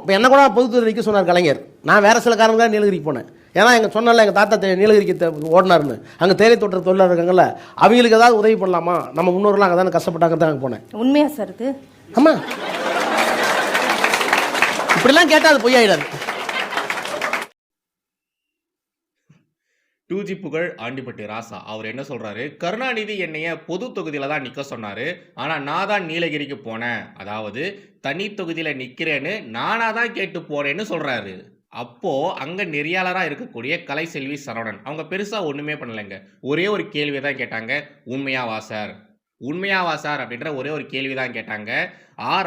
இப்போ என்ன கூட பொதுத்துறை நிற்க சொன்னார் கலைஞர். நான் வேறு சில காரணங்களாக நீலகிரிக்கு போனேன். ஏன்னா எங்கள் சொன்னால எங்கள் தாத்தா நீலகிரிக்கு ஓடினார்னு, அங்கே தேயிலை தோட்ட தொழிலாளர் இருக்காங்கல்ல, அவங்களுக்கு ஏதாவது உதவி பண்ணலாமா, நம்ம முன்னோர்கள்லாம் அங்கே தானே கஷ்டப்பட்டாங்க தான் அங்கே போனேன். உண்மையா சார் இது? ஆமாம், இப்படிலாம் கேட்டால் அது பொய்யாயிடாது. 2G புகழ் ஆண்டிப்பட்டி ராசா அவர் என்ன சொல்றாரு, கருணாநிதி என்னைய பொது தொகுதியில தான் நிக்க சொன்னாரு, ஆனா நான் தான் நீலகிரிக்கு போனேன், அதாவது தனி தொகுதியில நிக்கிறேன்னு நானா தான் கேட்டு போறேன்னு சொல்றாரு. அப்போ அங்க நெறியாளரா இருக்கக்கூடிய கலைசெல்வி சரவணன் அவங்க பெருசா ஒண்ணுமே பண்ணலைங்க. ஒரே ஒரு கேள்வி தான் கேட்டாங்க, உண்மையாவா சார், உண்மையாவா சார் அப்படின்ற ஒரே ஒரு கேள்வி தான் கேட்டாங்க.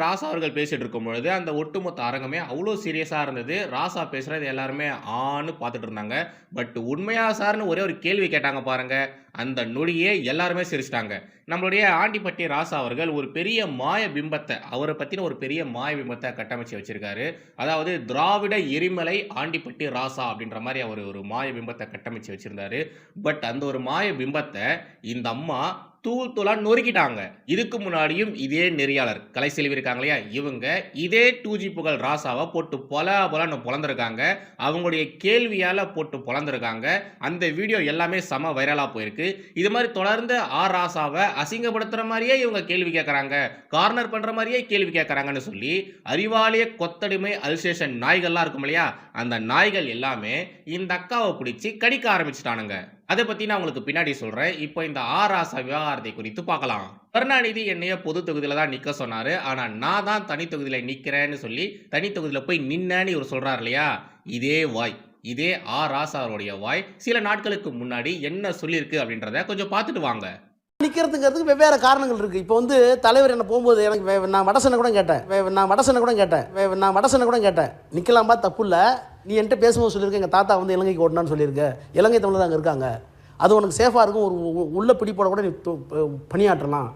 ராசா அவர்கள் பேசிட்டு இருக்கும் பொழுது அந்த ஒட்டுமொத்த அரங்கமே அவ்வளோ சீரியஸா இருந்தது. ராசா பேசுறது எல்லாருமே ஆன்னு பார்த்துட்டு இருந்தாங்க. பட் உண்மையா சார்னு ஒரே ஒரு கேள்வி கேட்டாங்க பாருங்க, அந்த நொடியே எல்லாருமே சிரிச்சிட்டாங்க. நம்மளுடைய ஆண்டிப்பட்டி ராசா அவர்கள் ஒரு பெரிய மாய பிம்பத்தை, அவரை பத்தின ஒரு பெரிய மாய பிம்பத்தை கட்டமைச்சு வச்சிருக்காரு. அதாவது திராவிட எரிமலை ஆண்டிப்பட்டி ராசா அப்படின்ற மாதிரி அவர் ஒரு மாய பிம்பத்தை கட்டமைச்சு வச்சிருந்தாரு. பட் அந்த ஒரு மாய பிம்பத்தை இந்த அம்மா தூள் தூளா நொறுக்கிட்டாங்க. இதுக்கு முன்னாடியும் இதே நெறியாளர் கலைசெல்வி இருக்காங்க இல்லையா, இவங்க இதே 2G புகழ் ராசாவை போட்டு பொலன்னு பொழந்திருக்காங்க. அவங்களுடைய கேள்வியால போட்டு பொழந்திருக்காங்க. அந்த வீடியோ எல்லாமே செம வைரலா போயிருக்கு. இது மாதிரி தொடர்ந்து ராசாவை அசிங்கப்படுத்துற மாதிரியே இவங்க கேள்வி கேட்கறாங்க, கார்னர் பண்ற மாதிரியே கேள்வி கேட்கறாங்கன்னு சொல்லி அறிவாலய கொத்தடிமை அல்சேஷன் நாய்கள்லாம் இருக்கும் இல்லையா, அந்த நாய்கள் எல்லாமே இந்த அக்காவை பிடிச்சி கடிக்க ஆரம்பிச்சுட்டானுங்க. அதை பத்தி நான் உங்களுக்கு பின்னாடி சொல்றேன். இப்போ இந்த ராசா விவகாரத்தை குறித்து பார்க்கலாம். கருணாநிதி என்னைய பொது தொகுதியில தான் நிக்க சொன்னாரு, ஆனா நான் தான் தனி தொகுதியில நிக்கிறேன்னு சொல்லி தனி தொகுதியில போய் நின்னேன்னு இவர் சொல்றாரு இல்லையா, இதே வாய், இதே ராசாவுடைய வாய் சில நாட்களுக்கு முன்னாடி என்ன சொல்லியிருக்கு அப்படின்றத கொஞ்சம் பார்த்துட்டு வாங்க. நிற்கிறதுங்கிறதுக்கு வெவ்வேறு காரணங்கள் இருக்குது. இப்போ வந்து தலைவர் என்ன போகும்போது எனக்கு நான் வடசனை கூட கேட்டேன், நிற்கலாம்பா தப்பு இல்லை, நீ என்கிட்ட பேசும்போது சொல்லியிருக்க எங்கள் தாத்தா வந்து இலங்கைக்கு ஓடனான்னு சொல்லியிருக்க, இலங்கை தமிழர் அங்கே இருக்காங்க, அது உனக்கு சேஃபாக இருக்கும், ஒரு உள்ள பிடிப்போட கூட நீ பணியாற்றலாம்.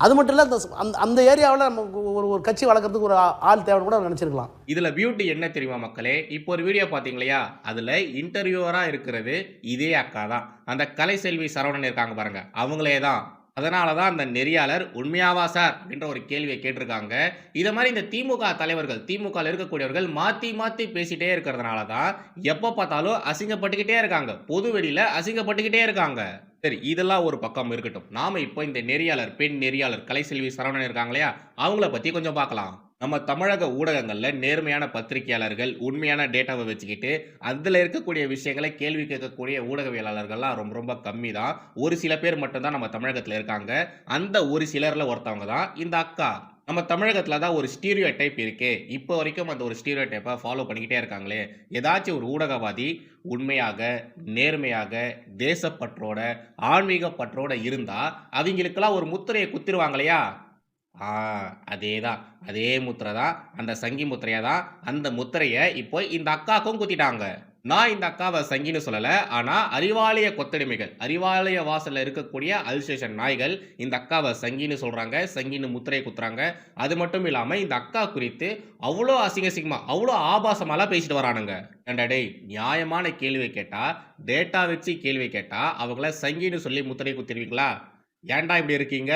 அது மட்டும் இல்லை, அந்த ஏரியாவில் நம்ம ஒரு கட்சி வளர்க்குறதுக்கு ஒரு ஆள் தேவைன்னு கூட நினச்சிருக்கலாம். இதில் பியூட்டி என்ன தெரியுமா மக்களே, இப்போ ஒரு வீடியோ பார்த்தீங்க இல்லையா, அதில் இன்டர்வியூவராக இருக்கிறது இதே அக்கா தான். அந்த கலைசெல்வி சரவணன் இருக்காங்க பாருங்க, அவங்களே தான். அதனால தான் அந்த நெறியாளர் உண்மையாவா சார் அப்படின்ற ஒரு கேள்வியை கேட்டிருக்காங்க. இதை மாதிரி இந்த திமுக தலைவர்கள், திமுகவில் இருக்கக்கூடியவர்கள் மாற்றி மாற்றி பேசிட்டே இருக்கிறதுனால தான் எப்போ பார்த்தாலும் அசிங்கப்பட்டுக்கிட்டே இருக்காங்க, பொது வெளியில் அசிங்கப்பட்டுக்கிட்டே இருக்காங்க. சரி, இதெல்லாம் ஒரு பக்கம் இருக்கட்டும். நாம இப்போ இந்த நெறியாளர், பெண் நெறியாளர் கலைசெல்வி சரவணன் இருக்காங்க இல்லையா, அவங்கள பற்றி கொஞ்சம் பார்க்கலாம். நம்ம தமிழக ஊடகங்கள்ல நேர்மையான பத்திரிகையாளர்கள், உண்மையான டேட்டாவை வச்சுக்கிட்டு அதுல இருக்கக்கூடிய விஷயங்களை கேள்வி கேட்கக்கூடிய ஊடகவியலாளர்கள்லாம் ரொம்ப ரொம்ப கம்மி தான். ஒரு சில பேர் மட்டும்தான் நம்ம தமிழகத்துல இருக்காங்க. அந்த ஒரு சிலர்ல ஒருத்தவங்க தான் இந்த அக்கா. நம்ம தமிழகத்துல தான் ஒரு ஸ்டீரியோ டைப் இருக்கே, இப்போ வரைக்கும் அந்த ஒரு ஸ்டீரியோ டைப்பை ஃபாலோ பண்ணிக்கிட்டே இருக்காங்களே. ஏதாச்சும் ஒரு ஊடகவாதி உண்மையாக, நேர்மையாக, தேசப்பற்றோட, ஆன்மீக பற்றோட இருந்தா அவங்களுக்கெல்லாம் ஒரு முத்திரையை குத்திருவாங்க இல்லையா, அதேதான், அதே முத்திரை தான், அந்த சங்கி முத்திரையா தான். அந்த முத்திரையை இப்போ இந்த அக்காவுக்கும் குத்திட்டாங்க. நான் இந்த அக்காவை சங்கின்னு சொல்லல, ஆனா அறிவாலய கொத்தடிமைகள், அறிவாலய வாசல்ல இருக்கக்கூடிய அல்சேஷன் நாய்கள் இந்த அக்காவை சங்கின்னு சொல்றாங்க, சங்கின்னு முத்திரையை குத்துறாங்க. அது மட்டும் இல்லாம இந்த அக்கா குறித்து அவ்வளோ அசிங்கமா, அவ்வளோ ஆபாசமாலாம் பேசிட்டு வரானுங்க. டேய், நியாயமான கேள்வி கேட்டா, டேட்டா வச்சு கேள்வி கேட்டா அவங்கள சங்கின்னு சொல்லி முத்திரை குத்திருவீங்களா? ஏன்டா இப்படி இருக்கீங்க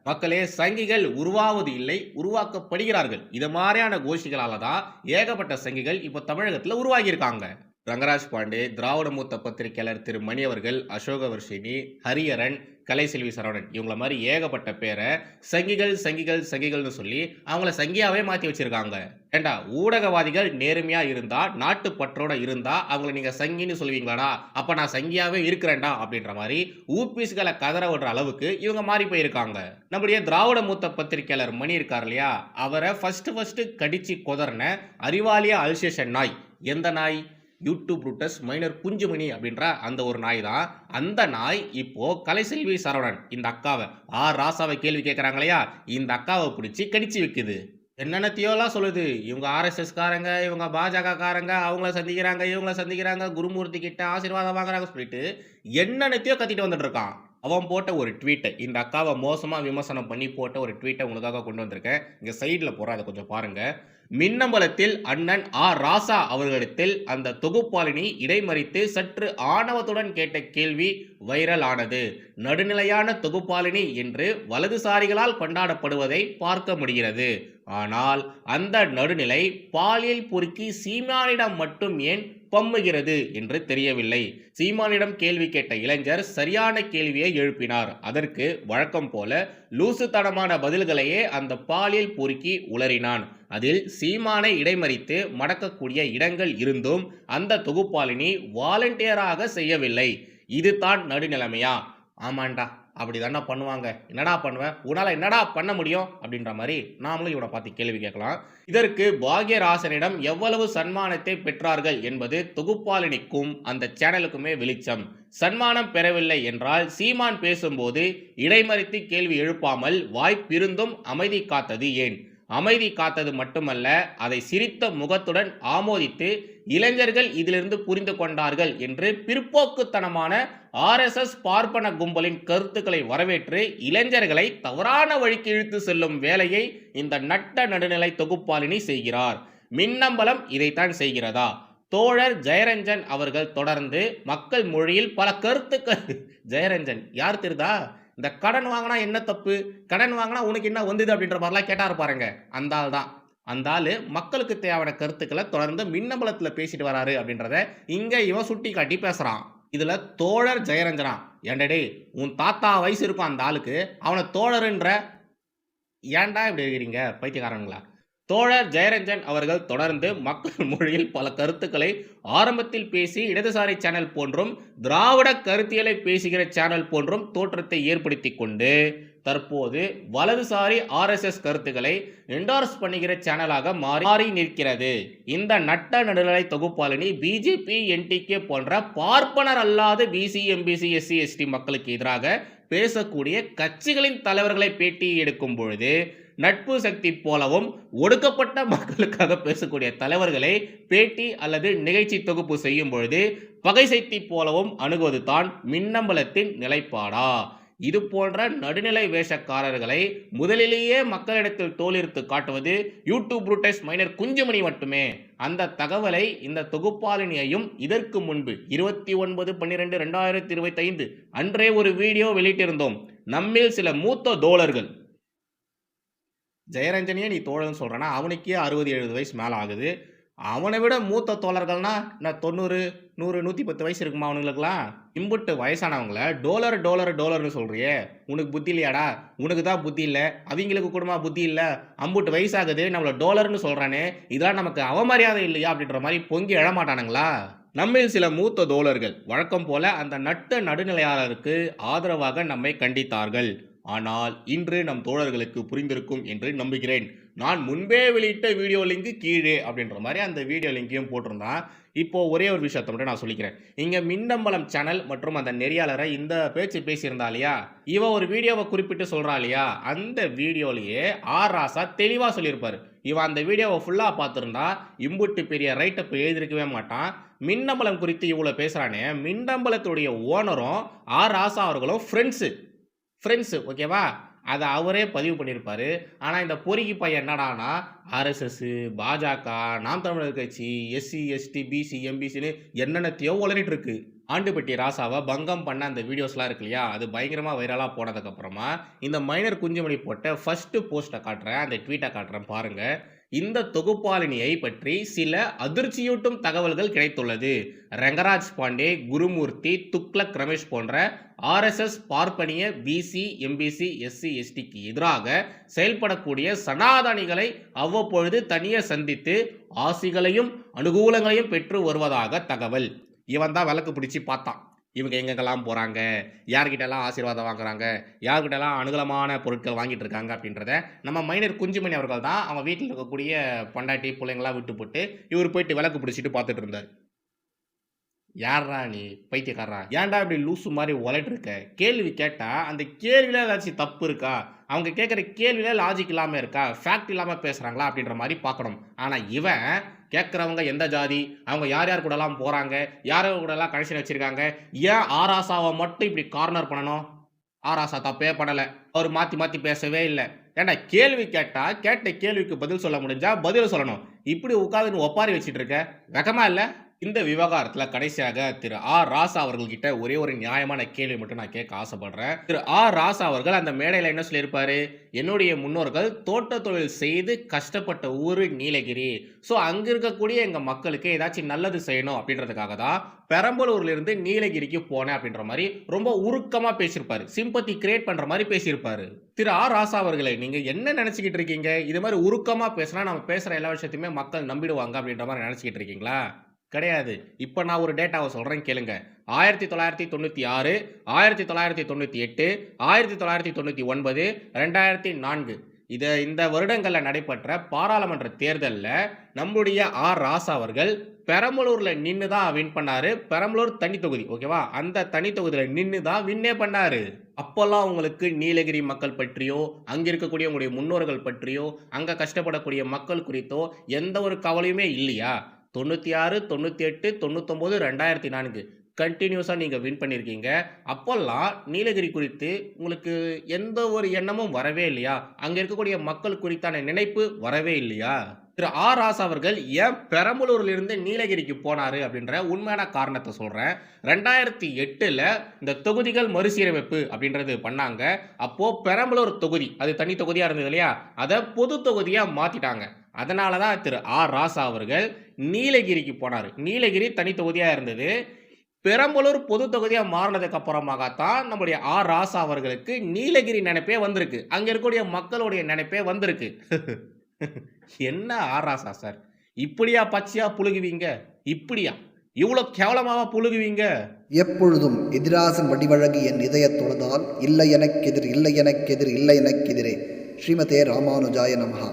மக்களே? சங்கிகள் உருவாவது இல்லை, உருவாக்கப்படுகிறார்கள். இது மாதிரியான கோஷிகளால தான் ஏகப்பட்ட சங்கிகள் இப்போ தமிழகத்தில் உருவாகி இருக்காங்க. ரங்கராஜ் பாண்டே, திராவிட மூத்த பத்திரிகையாளர் திரு மணி அவர்கள், அசோகவர்ஷினி, ஹரியரன், கலைசெல்வி சரவணன், இவங்கள மாதிரி ஏகப்பட்ட பேரை சங்கிகள் சங்கிகள் சங்கிகள்னு சொல்லி அவங்கள சங்கியாவே மாற்றி வச்சிருக்காங்க. ஏண்டா, ஊடகவாதிகள் நேர்மையா இருந்தா, நாட்டு பற்றோட இருந்தா அவங்கள நீங்க சங்கின்னு சொல்லுவீங்களாடா? அப்ப நான் சங்கியாவே இருக்கிறேன்டா அப்படின்ற மாதிரி ஊபிஸ்களை கதற விடுற அளவுக்கு இவங்க மாறி போயிருக்காங்க. நம்முடைய திராவிட மூத்த பத்திரிகையாளர் மணி இருக்கார் இல்லையா, அவரை ஃபர்ஸ்ட் கடிச்சு கொதர்ன அறிவாலய அல்சேஷன் நாய். எந்த நாய்? யூடியூப் ரூட்டஸ் மைனர் குஞ்சுமணி அப்படின்ற அந்த ஒரு நாய் தான். அந்த நாய் இப்போ கலைசெல்வி சரவணன் இந்த அக்காவை, ராசாவை கேள்வி கேட்கறாங்க இல்லையா, இந்த அக்காவை பிடிச்சி கடிச்சு வைக்குது. என்னென்னத்தையோலாம் சொல்லுது. இவங்க RSS காரங்க, இவங்க பாஜக காரங்க, அவங்கள சந்திக்கிறாங்க, இவங்கள சந்திக்கிறாங்க, குருமூர்த்தி கிட்ட ஆசீர்வாதம் வாங்குறாங்க சொல்லிட்டு என்னென்னத்தையோ கத்திட்டு வந்துட்டு இருக்கான். அவன் போட்ட ஒரு ட்வீட்டை, இந்த அக்காவை மோசமாக விமர்சனம் பண்ணி போட்ட ஒரு ட்வீட்டை உங்களுக்காக கொண்டு வந்திருக்கேன். இங்கே சைடில் போகிற அதை கொஞ்சம் பாருங்க. மின்னம்பலத்தில் அண்ணன் ராசா அவர்களிடத்தில் அந்த தொகுப்பாளினி இடைமறித்து சற்று ஆணவத்துடன் கேட்ட கேள்வி வைரல் ஆனது. நடுநிலையான தொகுப்பாளினி என்று வலதுசாரிகளால் கொண்டாடப்படுவதை பார்க்க முடிகிறது. ஆனால் அந்த நடுநிலை பாலியல் பொறுக்கி சீமானிடம் மட்டும் ஏன் பம்முகிறது என்று தெரியவில்லை. சீமானிடம் கேள்வி கேட்ட இளைஞர் சரியான கேள்வியை எழுப்பினார். அதற்கு வழக்கம் போல லூசுத்தனமான பதில்களையே அந்த பாலியல் பொறுக்கி உளறினான். அதில் சீமானை இடைமறித்து மடக்கக்கூடிய இடங்கள் இருந்தும் அந்த தொகுப்பாளினி வாலண்டியராக செய்யவில்லை. இதுதான் நடுநிலைமையா? ஆமாண்டா, அப்படி தானே பண்ணுவாங்க. என்னடா பண்ணுவேன், உன்னால் என்னடா பண்ண முடியும் அப்படின்ற மாதிரி நாமளும் இவனை பார்த்து கேள்வி கேட்கலாம். இதற்கு பாக்யராசனிடம் எவ்வளவு சன்மானத்தை பெற்றார்கள் என்பது தொகுப்பாளினிக்கும் அந்த சேனலுக்குமே வெளிச்சம். சன்மானம் பெறவில்லை என்றால் சீமான் பேசும்போது இடைமறித்து கேள்வி எழுப்பாமல் வாய்ப்பிருந்தும் அமைதி காத்தது ஏன்? அமைதி காத்தது மட்டுமல்ல, அதை சிரித்த முகத்துடன் ஆமோதித்து இளைஞர்கள் இதிலிருந்து புரிந்து கொண்டார்கள் என்று பிற்போக்குத்தனமான RSS பார்ப்பன கும்பலின் கருத்துக்களை வரவேற்று இளைஞர்களை தவறான வழிக்கு இழுத்து செல்லும் வேலையை இந்த நட்ட நடுநிலை தொகுப்பாளினி செய்கிறார். மின்னம்பலம் இதைத்தான் செய்கிறதா? தோழர் ஜெயரஞ்சன் அவர்கள் தொடர்ந்து மக்கள் மொழியில் பல கருத்துக்கள் ஜெயரஞ்சன் யார் தெரியுதா? இந்த கடன் வாங்கினா என்ன தப்பு, கடன் வாங்கினா உனக்கு என்ன வந்தது அப்படின்ற மாதிரிலாம் கேட்டாரு பாருங்க. அந்த ஆள் தான். அந்த ஆள் மக்களுக்கு தேவையான கருத்துக்களை தொடர்ந்து மின்னம்பலத்தில் பேசிட்டு வராரு அப்படின்றத இங்க இவன் சுட்டி காட்டி பேசுறான். இதுல தோழர் ஜெயரஞ்சனா, ஏண்டடே உன் தாத்தா வயசு இருக்கும் அந்த ஆளுக்கு, அவனை தோழருன்ற, ஏன்டா இப்படி இருக்கிறீங்க பைத்தியக்காரங்களா? தோழர் ஜெயரஞ்சன் அவர்கள் தொடர்ந்து மக்கள் மொழியில் பல கருத்துக்களை ஆரம்பத்தில் பேசி இடதுசாரி சேனல் போன்றும் திராவிட கருத்தியலை பேசுகிற சேனல் போன்றும் தோற்றத்தை ஏற்படுத்தி கொண்டு தற்போது வலதுசாரி RSS கருத்துக்களை என்டார்ஸ் பண்ணுகிற சேனலாக மாறி நிற்கிறது. இந்த நட்ட நடுநிலை தொகுப்பாளினி BJP NTK போன்ற பார்ப்பனர் அல்லாத BC MBC SC ST மக்களுக்கு எதிராக பேசக்கூடிய கட்சிகளின் தலைவர்களை பேட்டி எடுக்கும் பொழுது நட்பு சக்தி போலவும் ஒடுக்கப்பட்ட மக்களுக்காக பேசக்கூடிய தலைவர்களை பேட்டி அல்லது நிகழ்ச்சி தொகுப்பு செய்யும் பொழுது பகை சக்தி போலவும் அணுகுவது தான் மின்னம்பலத்தின் நிலைப்பாடா? இது போன்ற நடுநிலை வேஷக்காரர்களை முதலிலேயே மக்களிடத்தில் தோலிருத்து காட்டுவது யூடியூப் புரூட்டஸ் மைனர் குஞ்சுமணி மட்டுமே. அந்த தகவலை இந்த தொகுப்பாளினியையும் இதற்கு முன்பு 29/12/2025 அன்றே ஒரு வீடியோ வெளியிட்டிருந்தோம். நம்மில் சில மூத்த தோழர்கள், ஜெயரஞ்சனியே நீ தோழர்னு சொல்கிறனா, அவனுக்கே 60-70 வயசு மேலே ஆகுது. அவனை விட மூத்த தோழர்கள்னா நான் 90, 100, 110 வயசு இருக்குமா அவனுங்களுக்குலாம்? இம்புட்டு வயசானவங்கள டோலர்னு சொல்கிறியே, உனக்கு புத்தி இல்லையாடா? உனக்கு தான் புத்தி இல்லை, அவங்களுக்கு கூடமா புத்தி இல்லை? அம்புட்டு வயசாகுது, நம்மளை டோலர்னு சொல்கிறானே, இதெல்லாம் நமக்கு அவமரியாதை இல்லையா அப்படின்ற மாதிரி பொங்கி எழமாட்டானுங்களா? நம்மில் சில மூத்த தோழர்கள் வழக்கம் போல அந்த நட்ட நடுநிலையாளருக்கு ஆதரவாக நம்மை கண்டித்தார்கள். ஆனால் இன்று நம் தோழர்களுக்கு புரிந்திருக்கும் என்று நம்புகிறேன். நான் முன்பே வெளியிட்ட வீடியோ லிங்க் கீழே அப்படின்ற மாதிரி அந்த வீடியோ லிங்கையும் போட்டிருந்தான். இப்போ ஒரே ஒரு விஷயத்தை மட்டும் நான் சொல்லிக்கிறேன். இங்கே மின்னம்பலம் சேனல் மற்றும் அந்த நெறியாளரை இந்த பேச்சு பேசியிருந்தா இல்லையா, இவன் ஒரு வீடியோவை குறிப்பிட்டு சொல்கிறா இல்லையா, அந்த வீடியோலேயே ராசா தெளிவாக சொல்லியிருப்பார். இவன் அந்த வீடியோவை ஃபுல்லாக பார்த்துருந்தா இம்புட்டு பெரிய ரைட்டப் எழுதியிருக்கவே மாட்டான். மின்னம்பலம் குறித்து இவ்வளோ பேசுகிறானே, மின்னம்பலத்துடைய ஓனரும் ராசா அவர்களும் ஃப்ரெண்ட்ஸு ஓகேவா? அதை அவரே பதிவு பண்ணியிருப்பார். ஆனால் இந்த பொறுக்கி பையன் என்னடானா RSS, பாஜக, நாம் தமிழர் கட்சி, SC ST BC MBCன்னு என்னென்னத்தையோ உளறிட்டு இருக்கு. ஆண்டுபட்டி ராசாவை பங்கம் பண்ண அந்த வீடியோஸ்லாம் இருக்கு இல்லையா, அது பயங்கரமாக வைரலாக போனதுக்கப்புறமா இந்த மைனர் குஞ்சுமணி போட்ட ஃபஸ்ட்டு போஸ்ட்டை காட்டுறேன், அந்த ட்வீட்டை காட்டுறேன் பாருங்கள். இந்த தொகுப்பாளினியை பற்றி சில அதிர்ச்சியூட்டும் தகவல்கள் கிடைத்துள்ளது. ரங்கராஜ் பாண்டே, குருமூர்த்தி, துக்ளக் ரமேஷ் போன்ற RSS பார்ப்பனிய BC MBC SC STக்கு எதிராக செயல்படக்கூடிய சனாதனிகளை அவ்வப்பொழுது தனியே சந்தித்து ஆசிகளையும் அனுகூலங்களையும் பெற்று வருவதாக தகவல். இவன் தான் விளக்கு பிடிச்சி பார்த்தான். இவங்க எங்கெங்கெல்லாம் போகிறாங்க, யார்கிட்டலாம் ஆசீர்வாதம் வாங்குறாங்க, யார்கிட்டலாம் அனுகூலமான பொருட்கள் வாங்கிட்டு இருக்காங்க அப்படின்றத நம்ம மைனர் குஞ்சுமணி அவர்கள் தான் அவங்க வீட்டில் இருக்கக்கூடிய பொண்டாட்டி பிள்ளைங்களாம் விட்டு போட்டு இவர் போயிட்டு விளக்கு பிடிச்சிட்டு பார்த்துட்டு இருந்தார். யாரா நீ பைத்தியக்காரா, ஏன்டா இப்படி லூசு மாதிரி உழைட்டு இருக்க? கேள்வி கேட்டால் அந்த கேள்வியில் ஏதாச்சும் தப்பு இருக்கா, அவங்க கேட்குற கேள்வியில் லாஜிக் இல்லாமல் இருக்கா, ஃபேக்ட் இல்லாமல் பேசுகிறாங்களா அப்படின்ற மாதிரி பார்க்கணும். ஆனால் இவன் கேட்குறவங்க எந்த ஜாதி, அவங்க யார் யார் கூடலாம் போகிறாங்க, யார் யார் கூடலாம் கனெக்ஷன் வச்சுருக்காங்க, ஏன் ராசாவை மட்டும் இப்படி கார்னர் பண்ணணும்? ராசா தப்பே பண்ணலை, அவர் மாற்றி பேசவே இல்லை. ஏன்டா கேள்வி கேட்டால் கேட்ட கேள்விக்கு பதில் சொல்ல முடிஞ்சா பதில் சொல்லணும். இப்படி உட்காந்து ஒப்பாரி வச்சுட்டு இருக்க, வெக்கமா இல்லை? இந்த விவகாரத்துல கடைசியாக திரு ஆர் ராசா அவர்கள்கிட்ட ஒரே ஒரு நியாயமான கேள்வி மட்டும் நான் கேட்க ஆசைப்படுறேன். திரு ஆர் ராசா அவர்கள் அந்த மேடையில என்ன சொல்லியிருப்பாரு? என்னுடைய முன்னோர்கள் தோட்ட தொழில் செய்து கஷ்டப்பட்ட ஊரு நீலகிரி. ஸோ அங்க இருக்கக்கூடிய எங்க மக்களுக்கு ஏதாச்சும் நல்லது செய்யணும் அப்படின்றதுக்காக தான் பெரம்பலூர்ல இருந்து நீலகிரிக்கு போனேன் அப்படின்ற மாதிரி ரொம்ப உருக்கமா பேசியிருப்பாரு. சிம்பத்தி கிரியேட் பண்ற மாதிரி பேசியிருப்பாரு. திரு ஆர் ராசா அவர்களே, நீங்க என்ன நினைச்சுக்கிட்டு இருக்கீங்க? இது மாதிரி உருக்கமா பேசினா நம்ம பேசுற எல்லா விஷயத்தையுமே மக்கள் நம்பிடுவாங்க அப்படின்ற மாதிரி நினைச்சுக்கிட்டு இருக்கீங்களா? கிடையாது. இப்ப நான் ஒரு டேட்டாவ சொல்றேன் கேளுங்க. 1996, 1998, 1999, 2004 இந்த வருடங்கள்ல நடைபெற்ற பாராளுமன்ற தேர்தல்ல நம்முடைய ஆர் ராசா அவர்கள் பெரம்பலூர்ல நின்னு தான் வின் பண்ணாரு. பெரம்பலூர் தனி தொகுதி, ஓகேவா? அந்த தனி தொகுதியில நின்னு தான் வின்னே பண்ணாரு. அப்பெல்லாம் உங்களுக்கு நீலகிரி மக்கள் பற்றியோ, அங்க இருக்கக்கூடிய உங்களுடைய முன்னோர்கள் பற்றியோ, அங்க கஷ்டப்படக்கூடிய மக்கள் குறித்தோ எந்த ஒரு கவலையுமே இல்லையா? 96, 98, 99, 2004 கன்டினியூஸா நீங்க வின் பண்ணியிருக்கீங்க. அப்போல்லாம் நீலகிரி குறித்து உங்களுக்கு எந்த ஒரு எண்ணமும் வரவே இல்லையா? அங்க இருக்கக்கூடிய மக்கள் குறித்தான நினைப்பு வரவே இல்லையா? திரு ஆர் ராசா அவர்கள் ஏன் பெரம்பலூர்ல இருந்து நீலகிரிக்கு போனாரு அப்படின்ற உண்மையான காரணத்தை சொல்றேன். 2008ல இந்த தொகுதிகள் மறுசீரமைப்பு அப்படின்றது பண்ணாங்க. அப்போ பெரம்பலூர் தொகுதி அது தனி தொகுதியா இருந்தது இல்லையா? அதை பொது தொகுதியா மாத்திட்டாங்க. அதனால தான் திரு ஆர் ராசா அவர்கள் நீலகிரிக்கு போனாரு. நீலகிரி தனி தொகுதியா இருந்தது. பெரம்பலூர் பொது தொகுதியா மாறினதுக்கு அப்புறமாகத்தான் நம்முடைய ஆர் ராசா அவர்களுக்கு நீலகிரி நினைப்பே வந்திருக்கு. அங்க இருக்கக்கூடிய மக்களுடைய நினைப்பே வந்திருக்கு. என்ன ஆர் ராசா சார், இப்படியா பச்சையா புழுகுவீங்க? இப்படியா இவ்வளவு கேவலமாவா புழுகுவீங்க? எப்பொழுதும் எதிராசன் வடிவழகு என் இதயத் தொழுதால் இல்லை எனக்கெதிர் இல்லை எனக்கெதிர் இல்லை எனக்கெதிரே. ஸ்ரீமதே ராமானுஜாய நமஹா.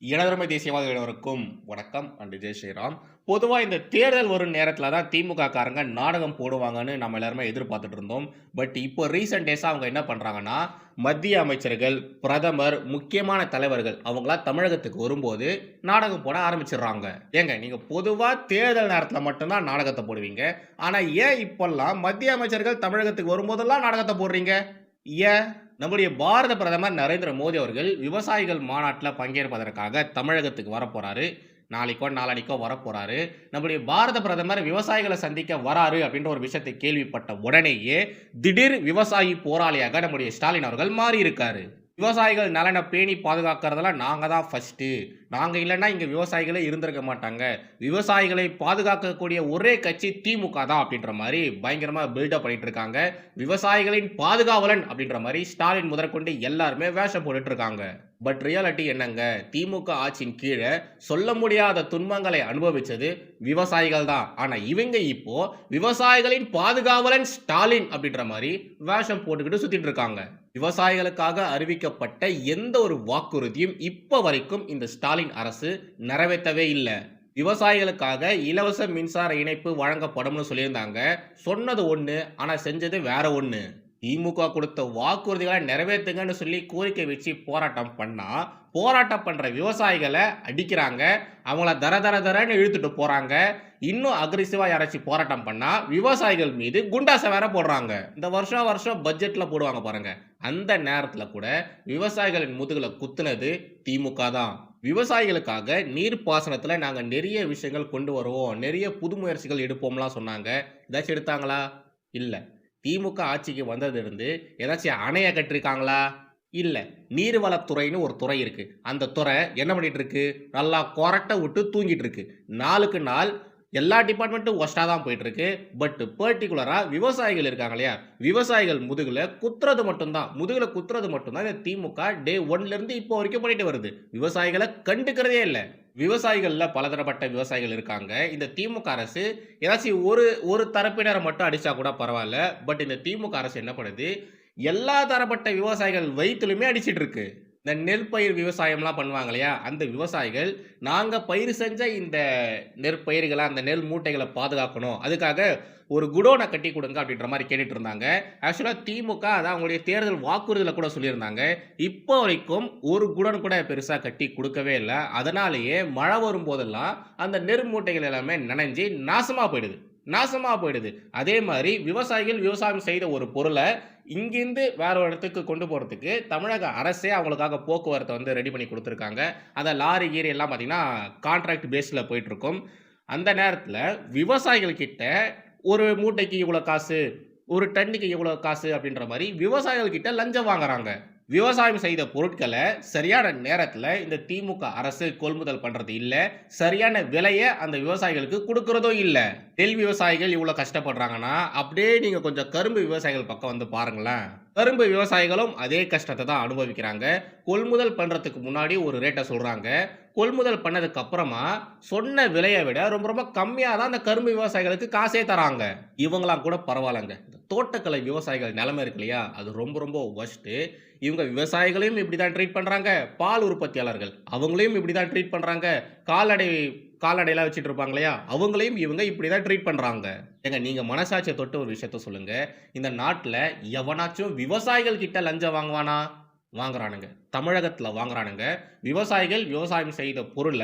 இனதர்மை தேசியவாதிகளுக்கும் வணக்கம் அண்ட் ஜெய் ஸ்ரீராம். பொதுவாக இந்த தேர்தல் வரும் நேரத்தில் தான் திமுக காரங்க நாடகம் போடுவாங்கன்னு நம்ம எல்லாருமே எதிர்பார்த்துட்டு இருந்தோம். பட் இப்போ ரீசெண்ட் டேஸாக அவங்க என்ன பண்ணுறாங்கன்னா, மத்திய அமைச்சர்கள், பிரதமர், முக்கியமான தலைவர்கள் அவங்களாம் தமிழகத்துக்கு வரும்போது நாடகம் போட ஆரம்பிச்சிடுறாங்க. ஏங்க, நீங்கள் பொதுவாக தேர்தல் நேரத்தில் மட்டும்தான் நாடகத்தை போடுவீங்க. ஆனால் ஏன் இப்போல்லாம் மத்திய அமைச்சர்கள் தமிழகத்துக்கு வரும்போதெல்லாம் நாடகத்தை போடுறீங்க? ஏன்? நம்முடைய பாரத பிரதமர் நரேந்திர மோடி அவர்கள் விவசாயிகள் மாநாட்டில் பங்கேற்பதற்காக தமிழகத்துக்கு வரப்போறாரு. நாளைக்கோ நாளானிக்கோ வரப்போறாரு. நம்முடைய பாரத பிரதமர் விவசாயிகளை சந்திக்க வராரு அப்படின்ற ஒரு விஷயத்தை கேள்விப்பட்ட உடனேயே திடீர் விவசாயி போராளியாக நம்முடைய ஸ்டாலின் அவர்கள் மாறி இருக்காரு. விவசாயிகள் நலனை பேணி பாதுகாக்கிறதெல்லாம் நாங்கள் தான் ஃபர்ஸ்ட்டு. நாங்கள் இல்லைன்னா இங்கே விவசாயிகளே இருந்திருக்க மாட்டாங்க. விவசாயிகளை பாதுகாக்கக்கூடிய ஒரே கட்சி திமுக தான் அப்படின்ற மாதிரி பயங்கரமாக பில்டப் பண்ணிட்டு இருக்காங்க. விவசாயிகளின் பாதுகாவலன் அப்படின்ற மாதிரி ஸ்டாலின் முதற்கொண்டு எல்லாருமே வேஷம் போட்டுட்டு இருக்காங்க. பட் ரியாலிட்டி என்னங்க? திமுக ஆட்சியின் கீழே சொல்ல முடியாத துன்பங்களை அனுபவிச்சது விவசாயிகள் தான். ஆனா இவங்க இப்போ விவசாயிகளின் பாதுகாவலன் ஸ்டாலின் அப்படின்ற மாதிரி வேஷம் போட்டுக்கிட்டு சுத்திட்டு இருக்காங்க. விவசாயிகளுக்காக அறிவிக்கப்பட்ட எந்த ஒரு வாக்குறுதியும் இப்ப வரைக்கும் இந்த ஸ்டாலின் அரசு நிறைவேற்றவே இல்லை. விவசாயிகளுக்காக இலவச மின்சார இணைப்பு வழங்கப்படும்னு சொல்லியிருந்தாங்க. சொன்னது ஒண்ணு, ஆனா செஞ்சது வேற ஒண்ணு. திமுக கொடுத்த வாக்குறுதிகளை நிறைவேற்றுங்கன்னு சொல்லி கோரிக்கை வச்சு போராட்டம் பண்ணா, போராட்டம் பண்ற விவசாயிகளை அடிக்கிறாங்க, அவங்கள தரன்னு இழுத்துட்டு போறாங்க. இன்னும் அக்ரெசிவா யாராச்சும் போராட்டம் பண்ணா விவசாயிகள் மீது குண்டாசை வேற போடுறாங்க. இந்த வருஷம் பட்ஜெட்ல போடுவாங்க பாருங்க, அந்த நேரத்துல கூட விவசாயிகளின் முதுகுல குத்துனது திமுக தான். விவசாயிகளுக்காக நீர்ப்பாசனத்துல நாங்க நிறைய விஷயங்கள் கொண்டு வருவோம், நிறைய புது முயற்சிகள் எடுப்போம்லாம் சொன்னாங்க. ஏதாச்சும் எடுத்தாங்களா? இல்ல. திமுக ஆட்சிக்கு வந்ததிலிருந்து ஏதாச்சும் அணைய கட்டிருக்காங்களா? இல்ல. நீர்வளத்துறைன்னு ஒரு துறை இருக்கு. அந்த துறை என்ன பண்ணிட்டு இருக்கு? நல்லா கொரட்டை விட்டு தூங்கிட்டு இருக்கு. நாளுக்கு நாள் எல்லா டிபார்ட்மெண்ட்டும் ஒஸ்டா தான் போயிட்டு இருக்கு. பட் பர்டிகுலரா விவசாயிகள் இருக்காங்க இல்லையா, விவசாயிகள் முதுகுல குத்துறது மட்டும்தான் இந்த திமுக டே 1ல இருந்து இப்போ வரைக்கும் பண்ணிட்டு வருது. விவசாயிகளை கண்டுக்கிறதே இல்லை. விவசாயிகள்ல பலதரப்பட்ட விவசாயிகள் இருக்காங்க. இந்த திமுக அரசு ஏதாச்சும் ஒரு தரப்பினரை மட்டும் அடிச்சா கூட பரவாயில்ல. பட் இந்த திமுக அரசு என்ன பண்ணுது? எல்லா தரப்பட்ட விவசாயிகள் வயிற்றுலுமே அடிச்சிட்டு இருக்கு. இந்த நெல் பயிர் விவசாயம்லாம் பண்ணுவாங்க இல்லையா, அந்த விவசாயிகள் நாங்க பயிர் செஞ்ச இந்த நெற்பயிர்களை, அந்த நெல் மூட்டைகளை பாதுகாக்கணும், அதுக்காக ஒரு குடோனை கட்டி கொடுங்க அப்படின்ற மாதிரி கேட்டுட்டு இருந்தாங்க. ஆக்சுவலா திமுக அதான் அவங்களுடைய தேர்தல் வாக்குறுதியில கூட சொல்லியிருந்தாங்க. இப்போ வரைக்கும் ஒரு குடோன் கூட பெருசா கட்டி கொடுக்கவே இல்லை. அதனாலேயே மழை வரும் போதெல்லாம் அந்த நெல் மூட்டைகள் எல்லாமே நனைஞ்சு நாசமா போயிடுது. அதே மாதிரி விவசாயிகள் விவசாயம் செய்த ஒரு பொருளை இங்கிருந்து வேற ஒரு இடத்துக்கு கொண்டு போறதுக்கு தமிழக அரசே அவங்களுக்காக போக்குவரத்தை ரெடி பண்ணி கொடுத்துருக்காங்க. அந்த லாரி கீரி எல்லாம் பார்த்தீங்கன்னா கான்ட்ராக்ட் பேஸில் போயிட்டு இருக்கும். அந்த நேரத்துல விவசாயிகள் கிட்ட ஒரு மூட்டைக்கு இவ்வளோ காசு, ஒரு டன்னுக்கு இவ்வளோ காசு அப்படின்ற மாரி விவசாயிகள் கிட்ட லஞ்சம் வாங்குறாங்க. விவசாயம் செய்த பொருட்கள சரியான நேரத்துல இந்த திமுக அரசு கொள்முதல் பண்றது இல்ல. சரியான விலைய அந்த விவசாயிகளுக்கு குடுக்குறதும் இல்ல. நெல் விவசாயிகள் இவ்வளோ கஷ்டப்படுறாங்கன்னா, அப்படியே நீங்க கொஞ்சம் கரும்பு விவசாயிகள் பக்கம் வந்து பாருங்களேன். கரும்பு விவசாயிகளும் அதே கஷ்டத்த தான் அனுபவிக்கிறாங்க. கொள்முதல் பண்றதுக்கு முன்னாடி ஒரு ரேட்ட சொல்றாங்க. கொள்முதல் பண்ணதுக்கு அப்புறமா சொன்ன விலைய விட ரொம்ப ரொம்ப கம்மியா தான் அந்த கரும்பு விவசாயிகளுக்கு காசே தராங்க. இவங்கலாம் கூட பரவாயில்லங்க. இந்த தோட்டக்கலை விவசாயிகள் நிலைமை இருக்கு இல்லையா? அது ரொம்ப ரொம்ப வொர்ஸ்ட்டு. இவங்க விவசாயிகளையும் இப்படி தான் ட்ரீட் பண்றாங்க. பால் உற்பத்தியாளர்கள் அவங்களையும் இப்படி தான் ட்ரீட் பண்றாங்க. கால்நடை கால்நடைலாம் வச்சுட்டு இருப்பாங்க இல்லையா? அவங்களையும் இவங்க இப்படி தான் ட்ரீட் பண்றாங்க. ஏங்க நீங்க மனசாட்சிய தொட்டு ஒரு விஷயத்த சொல்லுங்க. இந்த நாட்டுல எவனாச்சும் விவசாயிகள் கிட்ட லஞ்சம் வாங்குவானா? வாங்குறானுங்க. தமிழகத்துல வாங்குறானுங்க. விவசாயிகள் விவசாயம் செய்த பொருள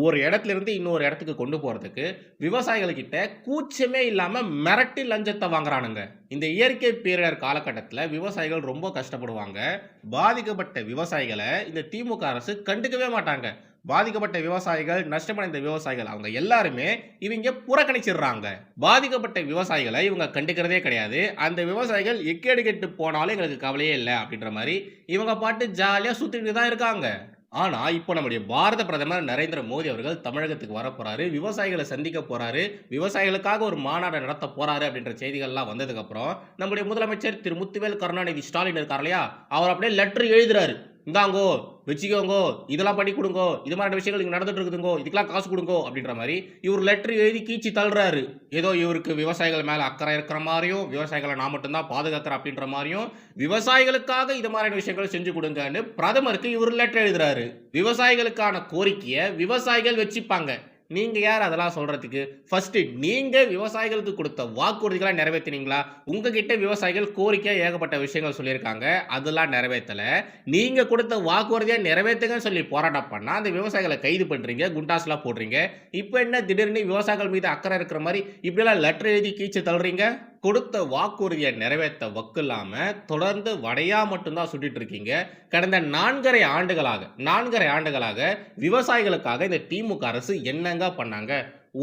ஒரு இடத்துல இருந்து இன்னொரு இடத்துக்கு கொண்டு போறதுக்கு விவசாயிகள் கிட்ட கூச்சமே இல்லாம மிரட்டி லஞ்சத்த வாங்குறானுங்க. இந்த இயற்கை பேரிடர் காலகட்டத்துல விவசாயிகள் ரொம்ப கஷ்டப்படுவாங்க. பாதிக்கப்பட்ட விவசாயிகள இந்த திமுக அரசு கண்டுக்கவே மாட்டாங்க. பாதிக்கப்பட்ட விவசாயிகள், நஷ்டமடைந்த விவசாயிகள் அவங்க எல்லாருமே இவங்க புறக்கணிச்சிடுறாங்க. பாதிக்கப்பட்ட விவசாயிகளை இவங்க கண்டுக்கிறதே கிடையாது. அந்த விவசாயிகள் எக்கேடு கெட்டு போனாலும் எங்களுக்கு கவலையே இல்ல அப்படின்ற மாரி இவங்க பாட்டு ஜாலியா சுத்திட்டு தான் இருக்காங்க. ஆனா, இப்போ நம்முடைய பாரத பிரதமர் நரேந்திர மோடி அவர்கள் தமிழகத்துக்கு வரப்போறாரு. விவசாயிகள சந்திக்க போறாரு. விவசாயிகளுக்காக ஒரு மாநாடு நடத்த போறாரு அப்படின்ற செய்திகள்லாம் வந்ததுக்கு அப்புறம், நம்முடைய முதலமைச்சர் திரு முத்துவேல் கருணாநிதி ஸ்டாலின் இருக்கார் இல்லையா? அவர் அப்படியே லெட்டர் எழுதுறாரு. இந்தாங்கோ, வச்சுக்கோங்கோ, இதெல்லாம் பண்ணி குடுங்கோ, இது மாதிரியான விஷயங்கள் இங்க நடந்துட்டு இருக்குதுங்கோ, இதுக்கெல்லாம் காசு குடுங்கோ அப்படின்ற மாரி இவர் லெட்டர் எழுதி கீச்சி தள்ளுறாரு. ஏதோ இவருக்கு விவசாயிகள் மேல அக்கறை இருக்கிற மாரியும், விவசாயிகளை நான் மட்டும் தான் பாதுகாக்கிறேன் அப்படின்ற மாரியும், விவசாயிகளுக்காக இது மாதிரியான விஷயங்களை செஞ்சு கொடுங்கன்னு பிரதமருக்கு இவர் லெட்டர் எழுதுறாரு. விவசாயிகளுக்கான கோரிக்கையை விவசாயிகள் வச்சுப்பாங்க. நீங்க யார் அதெல்லாம் சொல்றதுக்கு? ஃபர்ஸ்ட் நீங்க விவசாயிகளுக்கு கொடுத்த வாக்குறுதிகளை நிறைவேத்தினீங்களா? உங்ககிட்ட விவசாயிகள் கோரிக்கையா ஏகப்பட்ட விஷயங்கள் சொல்லியிருக்காங்க. அதெல்லாம் நிறைவேற்றல. நீங்க கொடுத்த வாக்குறுதியை நிறைவேற்றுங்கன்னு சொல்லி போராட்டம் பண்ணா அந்த விவசாயிகளை கைது பண்றீங்க, குண்டாஸ்லாம் போடுறீங்க. இப்போ என்ன திடீர்னு விவசாயிகள் மீது அக்கறை இருக்கிற மாதிரி இப்படியெல்லாம் லெட்டர் எழுதி கீச்சு தள்ளுறீங்க? கொடுத்த வாக்குறுதியை நிறைவேற்ற வக்கில்லாம தொடர்ந்து வடையா மட்டும்தான் சுட்டிட்டு இருக்கீங்க. கடந்த 4.5 ஆண்டுகளாக விவசாயிகளுக்காக இந்த திமுக அரசு என்னங்க பண்ணாங்க?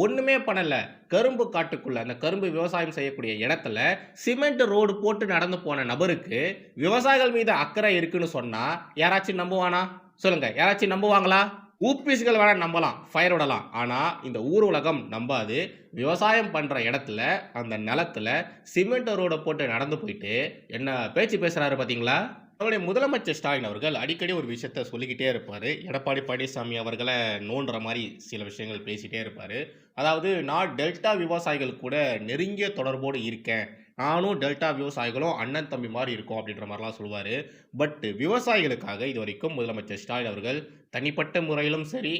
ஒண்ணுமே பண்ணல. கரும்பு காட்டுக்குள்ள அந்த கரும்பு விவசாயம் செய்யக்கூடிய இடத்துல சிமெண்ட் ரோடு போட்டு நடந்து போன நபருக்கு விவசாயிகள் மீது அக்கறை இருக்குன்னு சொன்னா யாராச்சும் நம்புவானா? சொல்லுங்க, யாராச்சும் நம்புவாங்களா? ஊபிஸ்கள் வேணா நம்பலாம், ஃபயர் விடலாம். ஆனா இந்த ஊர் உலகம் நம்பாது. விவசாயம் பண்ற இடத்துல அந்த நிலத்துல சிமெண்ட் ரோட போட்டு நடந்து போயிட்டு என்ன பேச்சு பேசுறாரு பாத்தீங்களா? நம்முடைய முதலமைச்சர் ஸ்டாலின் அவர்கள் அடிக்கடி ஒரு விஷயத்த சொல்லிக்கிட்டே இருப்பாரு. எடப்பாடி பழனிசாமி அவர்களை நோண்டுற மாதிரி சில விஷயங்கள் பேசிட்டே இருப்பாரு. அதாவது நான் டெல்டா விவசாயிகள் கூட நெருங்கிய தொடர்போடு இருக்கேன். நானும் டெல்டா விவசாயிகளும் அண்ணன் தம்பி மாதிரி இருக்கோம் அப்படின்ற மாதிரிலாம் சொல்லுவாரு. பட் விவசாயிகளுக்காக இதுவரைக்கும் முதலமைச்சர் ஸ்டாலின் அவர்கள் தனிப்பட்ட முறையிலும் சரி,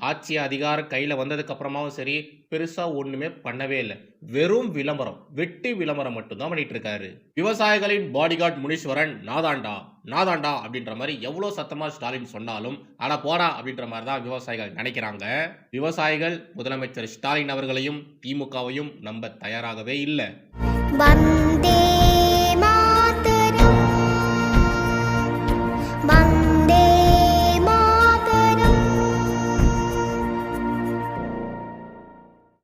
ஆட்சி அதிகாரம் கையில வந்ததுக்கு அப்புறமாவும் சரி, பெருசா ஒண்ணுமே பண்ணவே இல்ல. வெறும் விளம்பரம், வெட்டி விளம்பரம் மட்டும் தான் பண்ணிட்டு இருக்காரு. விவசாயிகளின் பாடிகார்ட் முனீஸ்வரன் நாதாண்டா, நாதாண்டா அப்படின்ற மாதிரி எவ்வளவு சத்தமா ஸ்டாலின் சொன்னாலும், அட போடா அப்படின்ற மாதிரி தான் விவசாயிகள் நினைக்கிறாங்க. விவசாயிகள் முதலமைச்சர் ஸ்டாலின் அவர்களையும் திமுகவையும் நம்ப தயாராகவே இல்ல. வந்தே